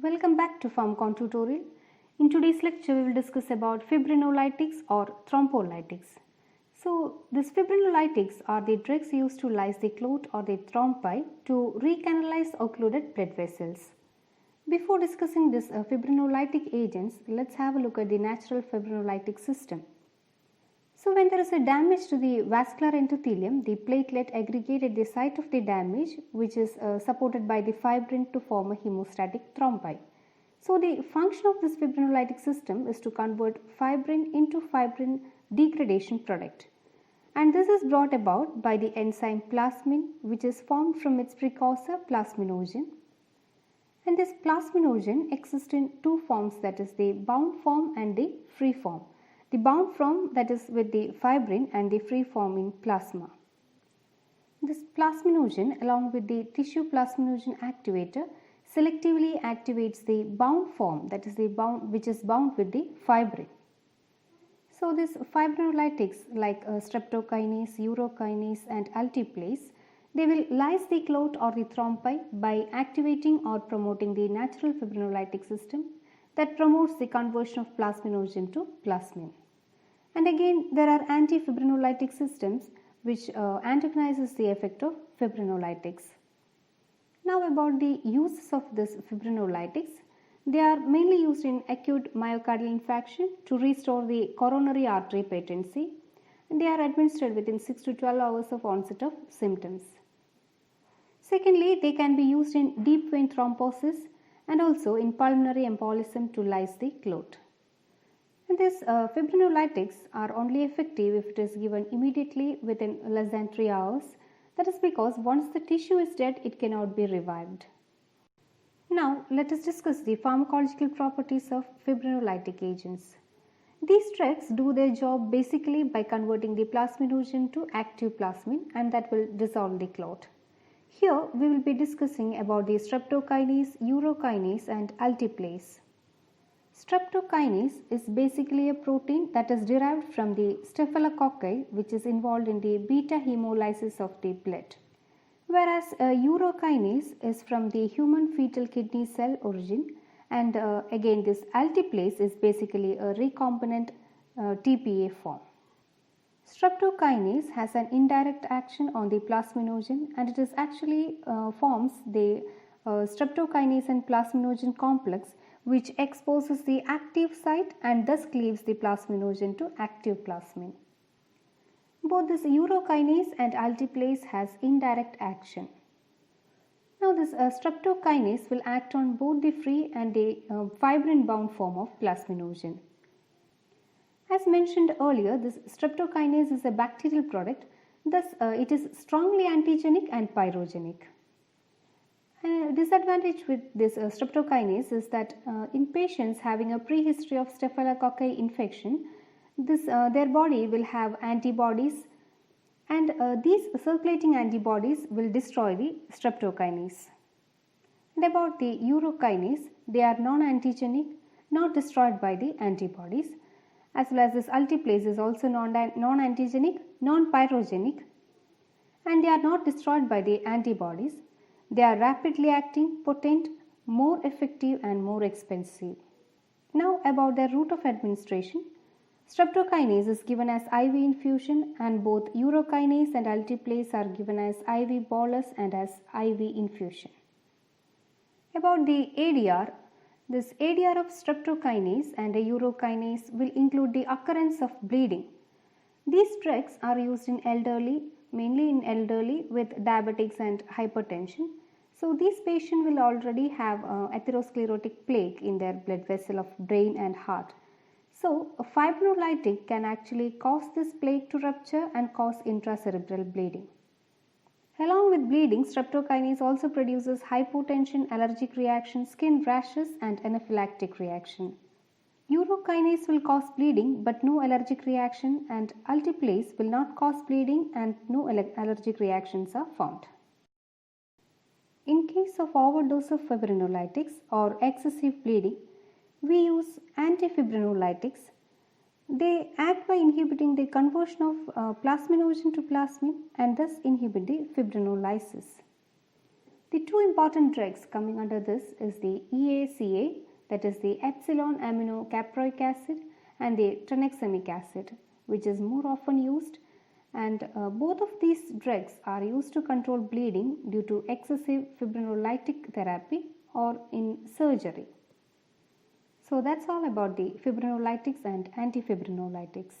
Welcome back to PharmCon tutorial. In today's lecture, we will discuss about fibrinolytics or thrombolytics. So, these fibrinolytics are the drugs used to lyse the clot or the thrombi to recanalize occluded blood vessels. Before discussing these fibrinolytic agents, let's have a look at the natural fibrinolytic system. So, when there is a damage to the vascular endothelium, the platelet aggregate at the site of the damage, which is supported by the fibrin to form a hemostatic thrombi. So, the function of this fibrinolytic system is to convert fibrin into fibrin degradation product, and this is brought about by the enzyme plasmin, which is formed from its precursor plasminogen. And this plasminogen exists in two forms, that is the bound form and the free form. The bound form, that is with the fibrin, and the free form in plasma. This plasminogen along with the tissue plasminogen activator selectively activates the bound form, that is the bound which is bound with the fibrin. So, these fibrinolytics like streptokinase, urokinase and alteplase, they will lyse the clot or the thrombi by activating or promoting the natural fibrinolytic system that promotes the conversion of plasminogen to plasmin. And again, there are anti-fibrinolytic systems which antagonizes the effect of fibrinolytics. Now about the uses of this fibrinolytics. They are mainly used in acute myocardial infarction to restore the coronary artery patency, and they are administered within 6 to 12 hours of onset of symptoms. Secondly, they can be used in deep vein thrombosis and also in pulmonary embolism to lyse the clot. And these fibrinolytics are only effective if it is given immediately within less than 3 hours. That is because once the tissue is dead, it cannot be revived. Now, let us discuss the pharmacological properties of fibrinolytic agents. These drugs do their job basically by converting the plasminogen to active plasmin, and that will dissolve the clot. Here we will be discussing about the streptokinase, urokinase and alteplase. Streptokinase is basically a protein that is derived from the staphylococci, which is involved in the beta hemolysis of the blood. Whereas urokinase is from the human fetal kidney cell origin, and again this alteplase is basically a recombinant TPA form. Streptokinase has an indirect action on the plasminogen, and it is actually forms the streptokinase and plasminogen complex, which exposes the active site and thus cleaves the plasminogen to active plasmin. Both this urokinase and alteplase has indirect action. Now this streptokinase will act on both the free and the fibrin bound form of plasminogen. As mentioned earlier, this streptokinase is a bacterial product, thus it is strongly antigenic and pyrogenic. A disadvantage with this streptokinase is that in patients having a prehistory of staphylococci infection, their body will have antibodies, and these circulating antibodies will destroy the streptokinase. And about the urokinase, they are non-antigenic, not destroyed by the antibodies, as well as this alteplase is also non-antigenic, non-pyrogenic, and they are not destroyed by the antibodies. They are rapidly acting, potent, more effective and more expensive. Now about their route of administration. Streptokinase is given as IV infusion, and both urokinase and alteplase are given as IV bolus and as IV infusion. About the ADR, this ADR of streptokinase and a urokinase will include the occurrence of bleeding. These drugs are used in elderly, mainly in elderly with diabetics and hypertension. So these patients will already have atherosclerotic plaque in their blood vessel of brain and heart. So a fibrinolytic can actually cause this plaque to rupture and cause intracerebral bleeding. Along with bleeding, streptokinase also produces hypotension, allergic reaction, skin rashes and anaphylactic reaction. Urokinase will cause bleeding but no allergic reaction, and alteplase will not cause bleeding and no allergic reactions are found. In case of overdose of fibrinolytics or excessive bleeding, we use antifibrinolytics. They act by inhibiting the conversion of plasminogen to plasmin and thus inhibit the fibrinolysis. The two important drugs coming under this is the EACA, that is the epsilon aminocaproic acid, and the tranexamic acid, which is more often used, and both of these drugs are used to control bleeding due to excessive fibrinolytic therapy or in surgery. So that's all about the fibrinolytics and antifibrinolytics.